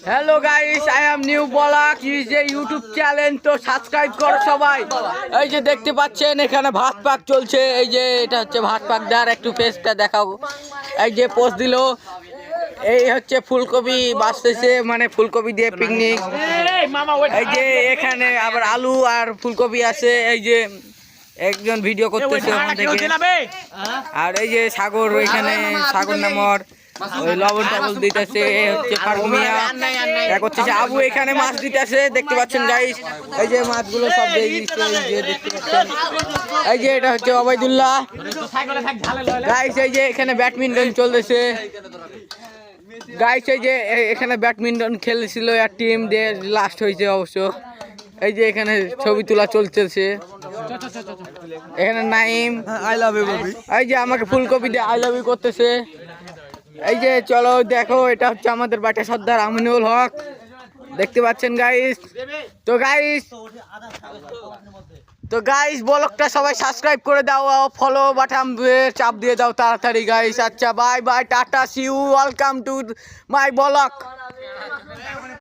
Hello guys, I am new blog is a YouTube channel, তো subscribe করো সবাই। এই যে দেখতে পাচ্ছেন এখানে ভাত পাক চলছে। এই যে এটা হচ্ছে ভাত পাক দার, একটু ফেসটা দেখাও। এই যে পোস্ট দিল, এই হচ্ছে ফুলকপি বাঁচতেছে, মানে ফুলকপি দিয়ে পিকনিক। এই যে এখানে আবার আলু আর ফুলকপি আছে। এই যে একজন ভিডিও করতেছে ওখান থেকে। আর এই যে সাগর, এখানে সাগর নামর ওই লবণ টবল দিতেছে। হচ্ছে ফারুমিয়া, এক হচ্ছে আবু এখানে মাছ দিতেছে, দেখতে পাচ্ছেন গাইস। এই যে মাছগুলো সব দিয়ে দিচ্ছে, এই যে দেখতে পাচ্ছেন। এই যে এটা হচ্ছে ওবাইদুল্লাহ গাইস। এই যে এখানে ব্যাডমিন্টন চলতেছে গাইস। এই যে এখানে ব্যাডমিন্টন খেলছিল এক টিম দিয়ে, লাস্ট হয়েছে অবশ্য। এই যে এখানে ছবি তোলা চলতেছে। এখানে Naim I love you baby. এই যে আমাকে ফুলকপি দিয়ে আই লাভ ইউ করতেছে। এই যে চলো দেখো, এটা হচ্ছে আমাদের বাটা সর্দার আমিনুল হক, দেখতে পাচ্ছেন গাইস। তো গাইস ব্লগটা সবাই সাবস্ক্রাইব করে দাও, ফলো বাটন চাপ দিয়ে দাও তাড়াতাড়ি গাইস। আচ্ছা bye bye, tata, see you, welcome to my blog.